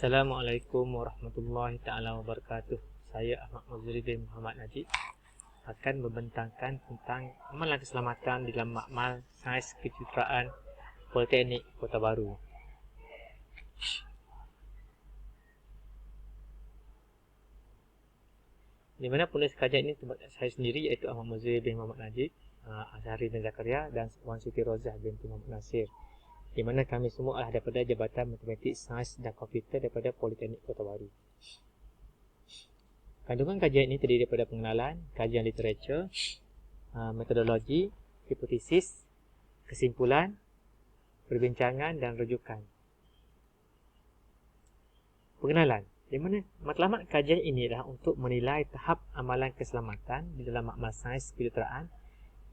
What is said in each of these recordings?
Assalamualaikum warahmatullahi taala wabarakatuh. Saya Ahmad Mazuri bin Muhammad Najib akan membentangkan tentang amalan keselamatan dalam makmal Sains Kejuruteraan Politeknik Kota Baru. Di mana penulis kajian ini tempat saya sendiri, iaitu Ahmad Mazuri bin Muhammad Najib, Azhari bin Zakaria dan Wan Siti Rozah binti Muhammad Nasir. Di mana kami semua adalah daripada Jabatan Matematik, Sains dan Komputer daripada Politeknik Kota Baru. Kandungan kajian ini terdiri daripada pengenalan, kajian literatur, metodologi, hipotesis, kesimpulan, perbincangan dan rujukan. Pengenalan, di mana matlamat kajian ini adalah untuk menilai tahap amalan keselamatan di dalam makmal sains kejuruteraan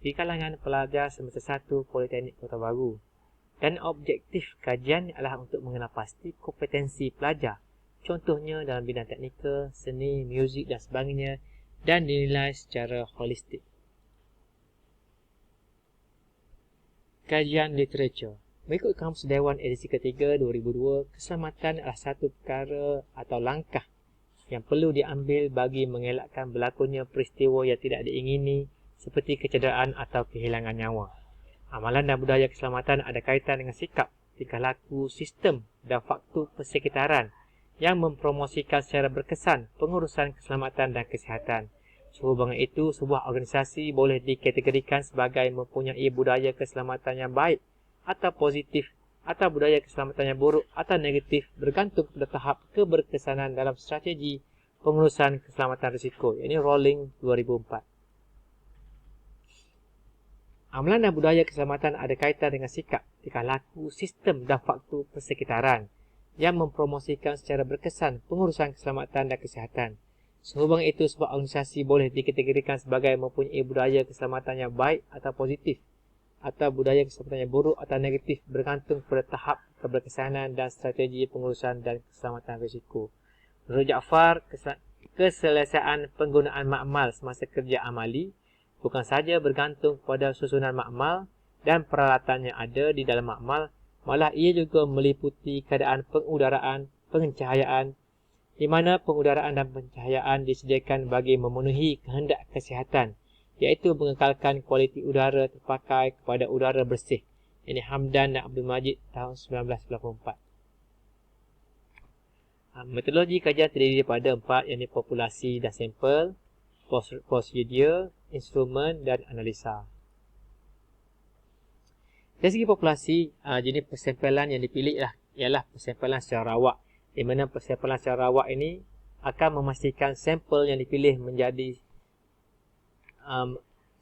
di kalangan pelajar semester 1 Politeknik Kota Baru. Dan objektif kajian adalah untuk mengenal pasti kompetensi pelajar, contohnya dalam bidang teknikal, seni, muzik dan sebagainya, dan dinilai secara holistik. Kajian literatur. Mengikut Kamus Dewan edisi ketiga 2002, keselamatan adalah satu perkara atau langkah yang perlu diambil bagi mengelakkan berlakunya peristiwa yang tidak diingini seperti kecederaan atau kehilangan nyawa. Amalan dan budaya keselamatan ada kaitan dengan sikap, tingkah laku, sistem dan faktor persekitaran yang mempromosikan secara berkesan pengurusan keselamatan dan kesihatan. Sehubungan itu, sebuah organisasi boleh dikategorikan sebagai mempunyai budaya keselamatan yang baik atau positif, atau budaya keselamatan yang buruk atau negatif, bergantung pada tahap keberkesanan dalam strategi pengurusan keselamatan risiko, iaitu Rowling 2004. Amalan dan budaya keselamatan ada kaitan dengan sikap, tingkah laku, sistem dan faktor persekitaran yang mempromosikan secara berkesan pengurusan keselamatan dan kesihatan. Sehubungan itu, sebuah organisasi boleh dikategorikan sebagai mempunyai budaya keselamatan yang baik atau positif, atau budaya keselamatan yang buruk atau negatif, bergantung pada tahap keberkesanan dan strategi pengurusan dan keselamatan risiko. Menurut Jaafar, keselesaan penggunaan makmal semasa kerja amali bukan sahaja bergantung pada susunan makmal dan peralatan yang ada di dalam makmal, malah ia juga meliputi keadaan pengudaraan, pencahayaan, di mana pengudaraan dan pencahayaan disediakan bagi memenuhi kehendak kesihatan, iaitu mengekalkan kualiti udara terpakai kepada udara bersih. Ini Hamdan dan Abdul Majid tahun 1994. Metodologi kajian terdiri daripada 4, iaitu populasi dan sampel, prosedur, instrumen dan analisa. Dari segi populasi, jenis persampelan yang dipilih ialah persampelan secara rawak, di mana persampelan secara rawak ini akan memastikan sampel yang dipilih menjadi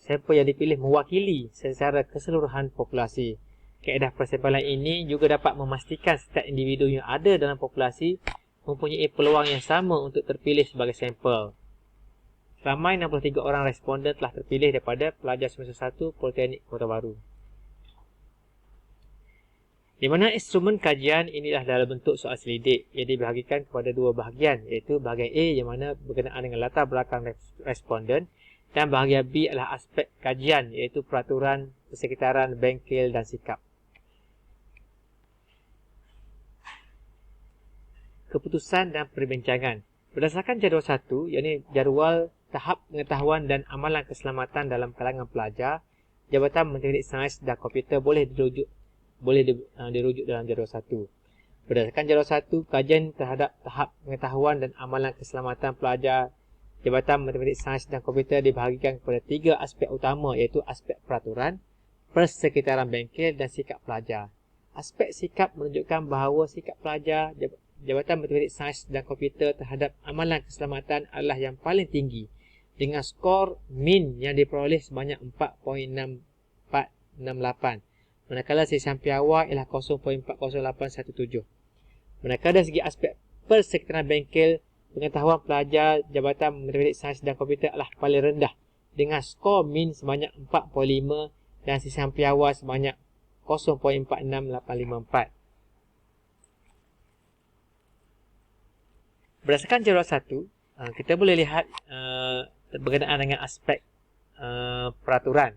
sampel yang dipilih mewakili secara keseluruhan populasi. Kaedah persampelan ini juga dapat memastikan setiap individu yang ada dalam populasi mempunyai peluang yang sama untuk terpilih sebagai sampel. Ramai 63 orang responden telah terpilih daripada pelajar semester 1 Politeknik Kota Baru. Di mana instrumen kajian inilah dalam bentuk soal selidik yang dibahagikan kepada dua bahagian, iaitu bahagian A yang mana berkenaan dengan latar belakang responden, dan bahagian B adalah aspek kajian, iaitu peraturan, persekitaran, bengkel dan sikap. Keputusan dan perbincangan. Berdasarkan jadual 1, iaitu jadual tahap pengetahuan dan amalan keselamatan dalam kalangan pelajar, Jabatan Matematik, Sains dan Komputer boleh dirujuk dalam jadual 1. Berdasarkan jadual 1, kajian terhadap tahap pengetahuan dan amalan keselamatan pelajar Jabatan Matematik, Sains dan Komputer dibahagikan kepada 3 aspek utama, iaitu aspek peraturan, persekitaran bengkel dan sikap pelajar. Aspek sikap menunjukkan bahawa sikap pelajar Jabatan Matematik, Sains dan Komputer terhadap amalan keselamatan adalah yang paling tinggi, dengan skor min yang diperoleh sebanyak 4.6468, manakala sesian piawai ialah 0.40817. Manakala dari segi aspek persekitaran bengkel, pengetahuan pelajar Jabatan Matematik, Sains dan Komputer adalah paling rendah, dengan skor min sebanyak 4.5 dan sesian piawai sebanyak 0.46854. Berdasarkan jadual 1, kita boleh lihat berkenaan dengan aspek peraturan.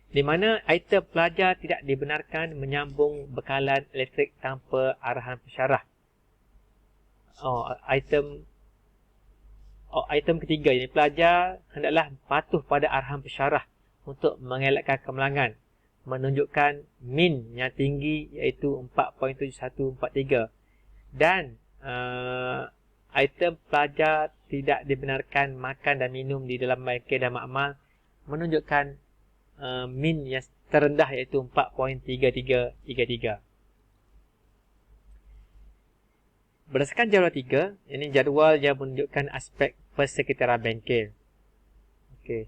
di mana item pelajar tidak dibenarkan menyambung bekalan elektrik tanpa arahan pensyarah. Item ketiga, ini pelajar hendaklah patuh pada arahan pensyarah untuk mengelakkan kemalangan, menunjukkan min yang tinggi iaitu 4.7143, dan item pelajar tidak dibenarkan makan dan minum di dalam bengkel dan makmal, menunjukkan min yang terendah iaitu 4.3333. Berdasarkan jadual 3, ini jadual yang menunjukkan aspek persekitaran bengkel. Okey.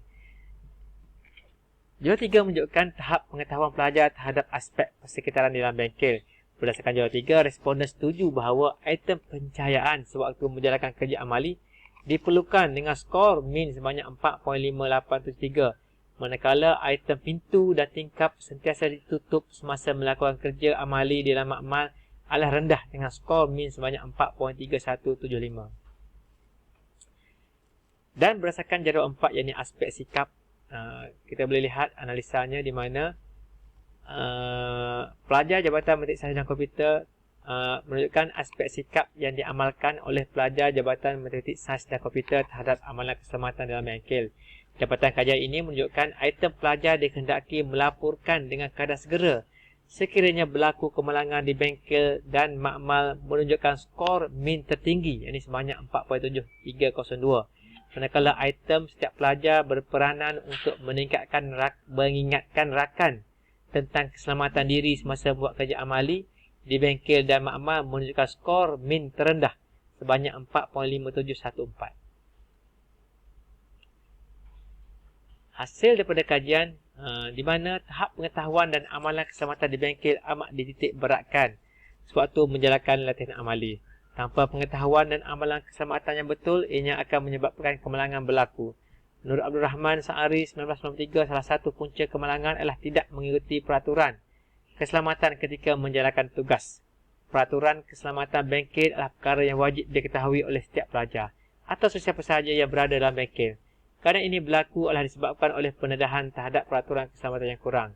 Jadual 3 menunjukkan tahap pengetahuan pelajar terhadap aspek persekitaran di dalam bengkel. Berdasarkan jadual 3, responden setuju bahawa item pencahayaan sewaktu menjalankan kerja amali diperlukan dengan skor min sebanyak 4.5873, manakala item pintu dan tingkap sentiasa ditutup semasa melakukan kerja amali di dalam makmal adalah rendah dengan skor min sebanyak 4.3175. Dan berdasarkan jadual 4, yakni aspek sikap, kita boleh lihat analisanya di mana pelajar Jabatan Matematik Sains dan Komputer menunjukkan aspek sikap yang diamalkan oleh pelajar Jabatan Matematik Sains dan Komputer terhadap amalan keselamatan dalam bengkel. Dapatan kajian ini menunjukkan item pelajar dikehendaki melaporkan dengan keadaan segera sekiranya berlaku kemalangan di bengkel dan makmal, menunjukkan skor min tertinggi, yakni sebanyak 4.7302. Manakala item setiap pelajar berperanan untuk mengingatkan rakan tentang keselamatan diri semasa buat kerja amali di bengkel dan makmal, menunjukkan skor min terendah sebanyak 4.5714. Hasil daripada kajian di mana tahap pengetahuan dan amalan keselamatan di bengkel amat dititik beratkan sewaktu menjalankan latihan amali. Tanpa pengetahuan dan amalan keselamatan yang betul, ianya akan menyebabkan kemalangan berlaku. Menurut Abdul Rahman Sa'ari 1993, salah satu punca kemalangan adalah tidak mengikuti peraturan keselamatan ketika menjalankan tugas. Peraturan keselamatan bengkel adalah perkara yang wajib diketahui oleh setiap pelajar atau sesiapa sahaja yang berada dalam bengkel. Kerana ini berlaku adalah disebabkan oleh pendedahan terhadap peraturan keselamatan yang kurang.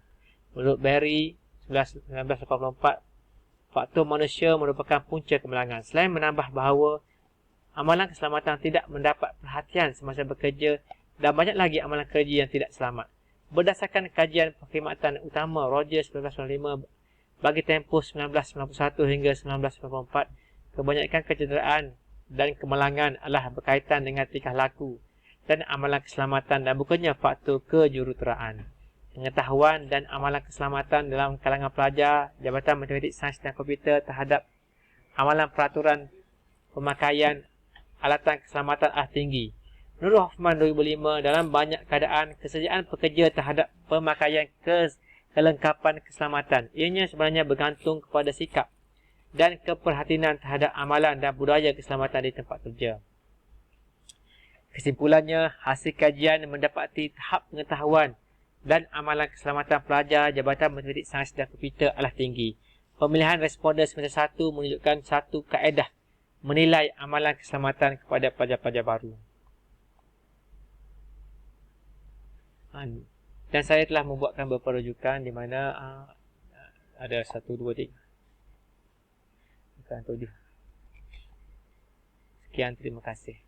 Menurut Berry 1984, faktor manusia merupakan punca kemalangan. Selain menambah bahawa amalan keselamatan tidak mendapat perhatian semasa bekerja dan banyak lagi amalan kerja yang tidak selamat. Berdasarkan kajian perkhidmatan utama Roger 1995 bagi tempoh 1991 hingga 1994, kebanyakan kecederaan dan kemalangan adalah berkaitan dengan tingkah laku dan amalan keselamatan dan bukannya faktor kejuruteraan. Pengetahuan dan amalan keselamatan dalam kalangan pelajar Jabatan Matematik Sains dan Komputer terhadap amalan peraturan pemakaian alatan keselamatan tinggi. Menurut Hoffman 2005, dalam banyak keadaan kesediaan pekerja terhadap pemakaian kelengkapan keselamatan ianya sebenarnya bergantung kepada sikap dan keperhatian terhadap amalan dan budaya keselamatan di tempat kerja. Kesimpulannya, hasil kajian mendapati tahap pengetahuan dan amalan keselamatan pelajar Jabatan Matematik Sains dan Komputer adalah tinggi. Pemilihan responden semester 1 menunjukkan satu kaedah menilai amalan keselamatan kepada pelajar-pelajar baru. Dan saya telah membuatkan beberapa rujukan di mana ada 1, 2, 3. Bukan 7. Sekian, terima kasih.